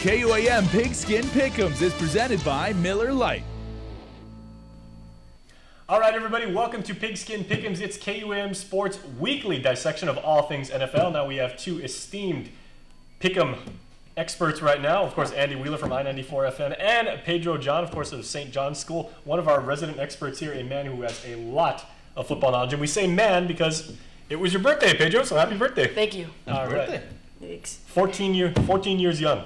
KUAM Pigskin Pick'ems is presented by Miller Lite. All right, everybody, welcome to Pigskin Pick'ems. It's KUAM Sports' weekly dissection of all things NFL. Now we have two esteemed Pick'em experts right now. Of course, Andy Wheeler from I-94 FM and Pedro John, of course, of St. John's School, one of our resident experts here, a man who has a lot of football knowledge. And we say man because it was your birthday, Pedro, so happy birthday. Thank you. All right. Birthday. Thanks. 14 years young.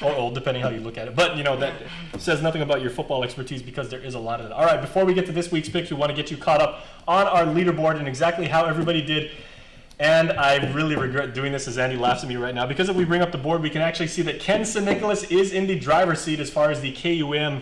Or old, depending how you look at it. But, you know, that says nothing about your football expertise because there is a lot of it. All right, before we get to this week's picks, we want to get you caught up on our leaderboard and exactly how everybody did. And I really regret doing this as Andy laughs at me right now. Because if we bring up the board, we can actually see that Ken St. Nicholas is in the driver's seat as far as the KUAM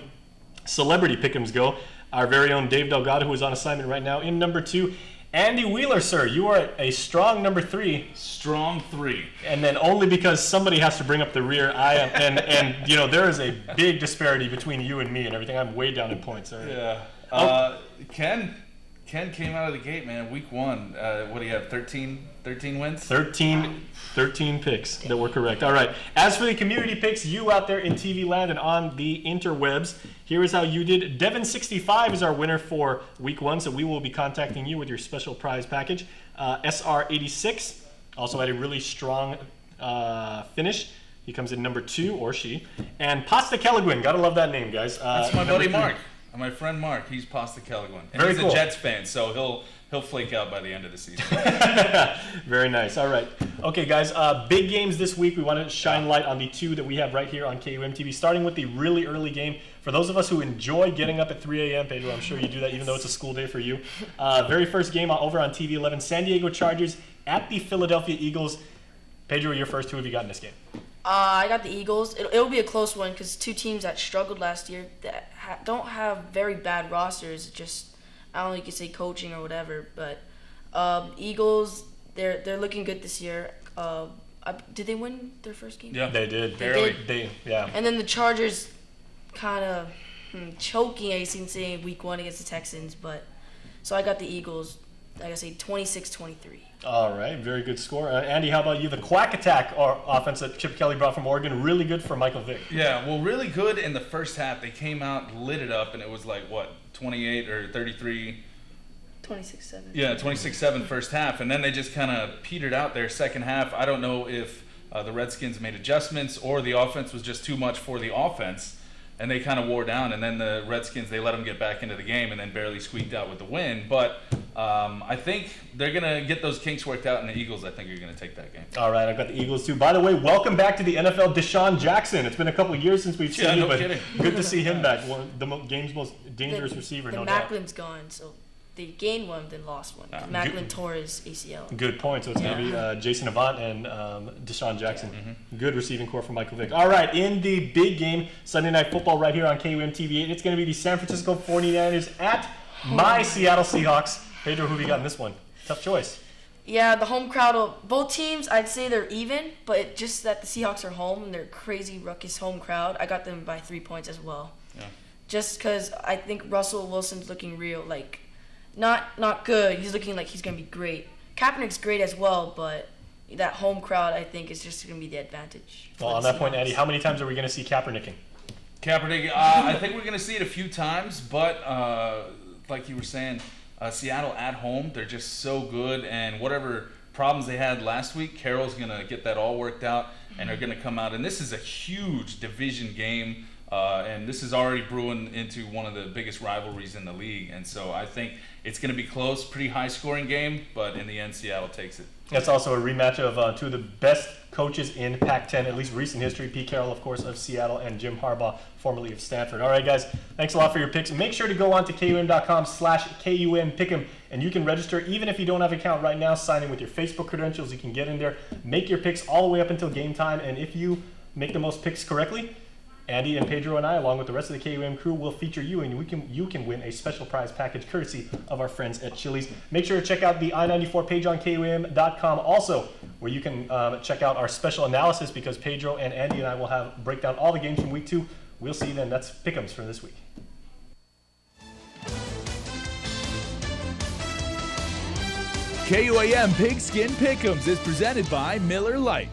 celebrity pick'ems go. Our very own Dave Delgado, who is on assignment right now, in number 2. Andy Wheeler, sir, you are a strong number 3. Strong 3. And then only because somebody has to bring up the rear, I am, and you know, there is a big disparity between you and me and everything. I'm way down in points. Right? Yeah. Ken came out of the gate, man. Week 1. What do you have? 13 wins? 13 picks that were correct. All right. As for the community picks, you out there in TV land and on the interwebs, here is how you did. Devin65 is our winner for week 1, so we will be contacting you with your special prize package. SR86 also had a really strong finish. He comes in number 2, or she. And Pasta Kelligwin, gotta love that name, guys. That's my buddy Mark. My friend Mark, he's Pasta Kelligwin. And Very he's cool. a Jets fan, so he'll flake out by the end of the season. Very nice. All right. Okay, guys, big games this week. We want to shine light on the 2 that we have right here on KUM TV, starting with the really early game. For those of us who enjoy getting up at 3 a.m., Pedro, I'm sure you do that even though it's a school day for you. Very first game over on TV 11, San Diego Chargers at the Philadelphia Eagles. Pedro, your first 2 have you got in this game? I got the Eagles. It'll be a close one because 2 teams that struggled last year that don't have very bad rosters. Just, I don't know, you could say coaching or whatever. But Eagles, they're looking good this year. Did they win their first game? Yeah, They did. Barely. Yeah. And then the Chargers kind of choking, I seem to say, week 1 against the Texans. But so I got the Eagles, like I say, 26-23. All right, very good score. Andy, how about you? The Quack Attack offense that Chip Kelly brought from Oregon, really good for Michael Vick. Yeah, well, really good in the first half. They came out, lit it up, and it was like, what, 28 or 33? 26-7. Yeah, 26-7 first half, and then they just kind of petered out their second half. I don't know if the Redskins made adjustments or the offense was just too much for the offense, and they kind of wore down. And then the Redskins, they let them get back into the game and then barely squeaked out with the win. But I think they're going to get those kinks worked out, and the Eagles, I think, are going to take that game. All right, I've got the Eagles too. By the way, welcome back to the NFL, Deshaun Jackson. It's been a couple of years since we've seen you, but kidding. Good to see him back. One of the game's most dangerous receiver, no doubt. Macklin's gone, so they gained one, then lost one. Macklin tore his ACL. Good point. So it's going to be Jason Avant and Deshaun Jackson. Good receiving core for Michael Vick. All right, in the big game, Sunday Night Football right here on KUM TV 8, it's going to be the San Francisco 49ers at my Seattle Seahawks. Pedro, who do you got in this one? Tough choice. Yeah, the home crowd, both teams, I'd say they're even, but just that the Seahawks are home and they're crazy, ruckus home crowd, I got them by 3 points as well. Yeah. Just because I think Russell Wilson's looking real, like, not good. He's looking like he's going to be great. Kaepernick's great as well, but that home crowd, I think, is just going to be the advantage. Well, on that point, Andy, how many times are we going to see Kaepernicking? Kaepernick, I think we're going to see it a few times, but like you were saying, Seattle at home, they're just so good, and whatever problems they had last week, Carroll's going to get that all worked out, and they're going to come out. And this is a huge division game, and this is already brewing into one of the biggest rivalries in the league. And so I think it's going to be close, pretty high-scoring game, but in the end, Seattle takes it. That's also a rematch of 2 of the best coaches in Pac-10, at least recent history. Pete Carroll, of course, of Seattle, and Jim Harbaugh, formerly of Stanford. All right, guys, thanks a lot for your picks. Make sure to go on to KUM.com/KUMPick'em, and you can register. Even if you don't have an account right now, sign in with your Facebook credentials. You can get in there, make your picks all the way up until game time, and if you make the most picks correctly, Andy and Pedro and I, along with the rest of the KUM crew, will feature you, and you can win a special prize package courtesy of our friends at Chili's. Make sure to check out the I-94 page on KUM.com also, where you can check out our special analysis, because Pedro and Andy and I will break down all the games from week 2. We'll see you then. That's Pick'ems for this week. KUAM Pigskin Pick'ems is presented by Miller Lite.